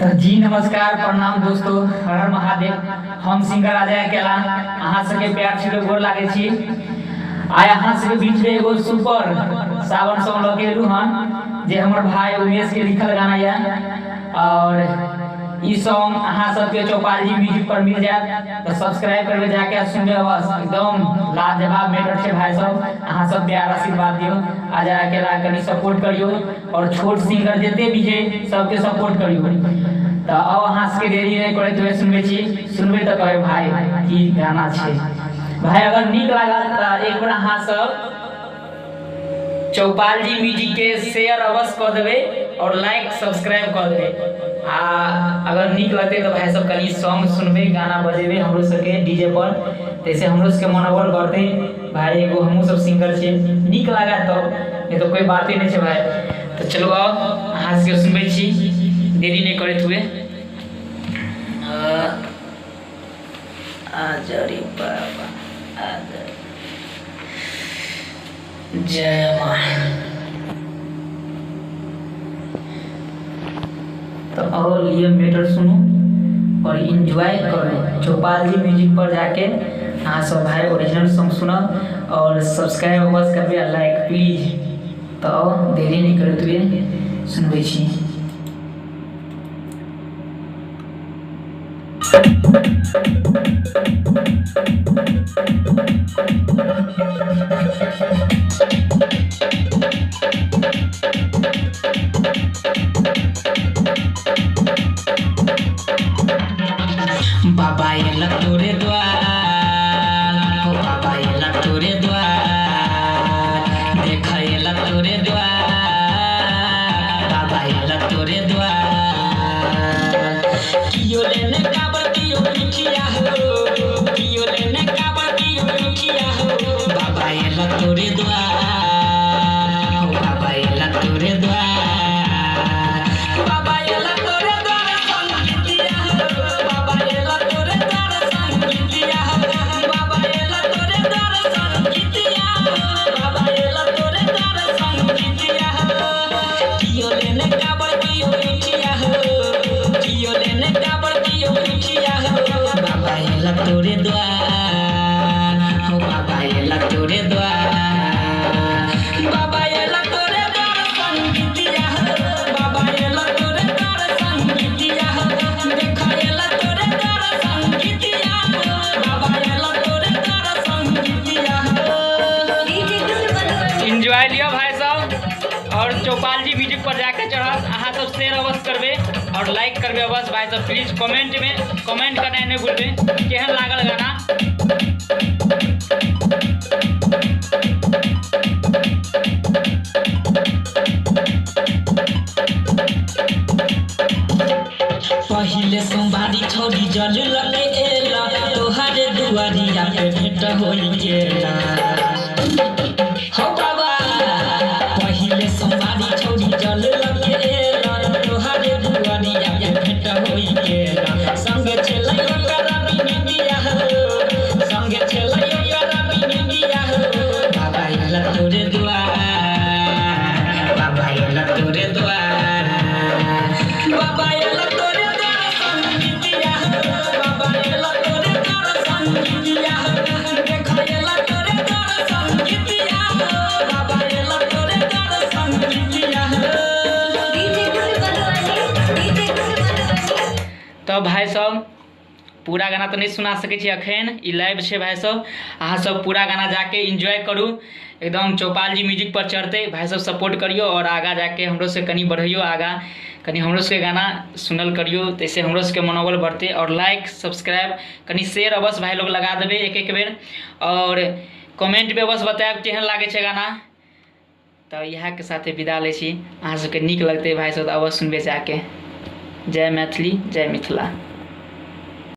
तो जी नमस्कार प्रणाम दोस्तों, हर हर महादेव। हम सिंगर अजय अकेला अहाँ सबके प्यार से गोर लागे छी। आय अहाँ सबके बीच में एगो सुपर सावन सॉन्ग लगे हन जे हमर भाई उमेश के लिखल गाना या, और ई सॉन्ग अहाँ सबके चौपाल जी म्यूजिक पर मिल जाए तो सब्सक्राइब करके जाके सुनबे। बस एकदम लाजवाब मेटर छे भाई सब, अहाँ सब प्यार आशीर्वाद दियो, अजय अकेला कनी सपोर्ट करियो और छोट सिंगर जते भी है सबके सपोर्ट करियो। तो अब अहाँ सबके देरी नहीं करे तो सुनबे छी, सुनबे तो कहे भाई की गाना छे। भाई अगर नीक लागल तो एक बार अहाँ सब चौपाल जी म्यूजिक के शेयर अवश्य कर देवे और लाइक सब्सक्राइब कर देवे। अगर नीक लगते तो भाई सब कनी सॉन्ग सुनबे, गाना बजेबे हमरो सबके डीजे पर, जैसे हमरो सबके मनोबल बढ़ते। भाई एगो हमहू सब सिंगर छे, नीक लागा तो नहीं तो कोई बात ही नहीं छे भाई। तो चलो आओ अहाँ सबके सुनबे छी, देरी नहीं करत हुए। आजरी बाबा जय मां। तो और लिए मेटर सुनो और एंजॉय करो। चौपाल जी म्यूजिक पर जाके हाँ सब भाई ओरिजिनल सॉन्ग सुनो और सब्सक्राइब बस करबे, लाइक प्लीज। तो देरी नहीं करत हुए सुनबे छी। बाबा एला तोरे द्वार, हो बाबा एला तोरे द्वार, देख एला तोरे द्वार, बाबा एला तोरे द्वार। कियो लेने काबर कियो लिखिया हो, कियो लेने काबर कियो लिखिया हो, बाबा एला तोरे द्वार, हो बाबा एला तोरे द्वार, बाबा एला तोरे द्वार संगीतिया हो, बाबा एला तोरे द्वार संगीतिया हो, बाबा एला तोरे द्वार संगीतिया हो, बाबा एला तोरे द्वार संगीतिया हो। कियो लेने काबर कियो लिखिया हो, कियो लेने काबर कियो लिखिया हो, बाबा एला तोरे द्वार, हो बाबा एला तोरे द्वार, बाबा एला तोरे द्वार संगीतिया हो, बाबा एला तोरे द्वार संगीतिया हो, देख एला तोरे द्वार संगीतिया हो, बाबा एला तोरे द्वार संगीतिया हो। एंजॉय लियो भाई सब, और चौपाल जी म्यूजिक पर जाके चढ़त अहाँ सब शेयर अवश्य करबे और लाइक करबे अवश्य भाई सब। प्लीज कमेंट में कमेंट करना नहीं भूलबे केहन लागल गाना। पहिले सोमवारी छोड़ी जल लगे एला, तोहारे दुआरिया पे भेंट होई गेला, हो बाबा पहिले सोमवारी छोड़ी जल लगे एला, तोहारे दुआरिया पे भेंट होई गेला। संगे छलै ओकर बिनिया हो, संगे छलै ओकर बिनिया हो, बाबा एला तोरे द्वार, बाबा एला तोरे द्वार, बाबा एला तोरे द्वार संगीतिया हो, बाबा एला तोरे द्वार संगीतिया हो, देख एला तोरे द्वार संगीतिया हो, बाबा एला तोरे द्वार संगीतिया हो। तो भाई सब पूरा गाना तो नहीं सुना सके छी अखन, ई लाइव छे भाई सब। अहाँ सब पूरा गाना जाके एंजॉय करू, एकदम चौपाल जी म्यूजिक पर चढ़ते भाई सब सपोर्ट करियो और आगा जाके हमरो से कनी बढ़ियो, आगा कनी हमरो से गाना सुनल करियो, तैसे हमरो से मनोबल बढ़ते। और लाइक सब्सक्राइब कनी शेयर अवश्य भाई लोग लगा देवे एक एक बेर, और कमेंट में अवश्य बताएब केहन लागे छे गाना। तो यहाँ के साथे विदा ले छी, अहाँ सबके नीक लगते भाई सब अवश्य सुनबे जाके। जय मैथिली जय मिथिला।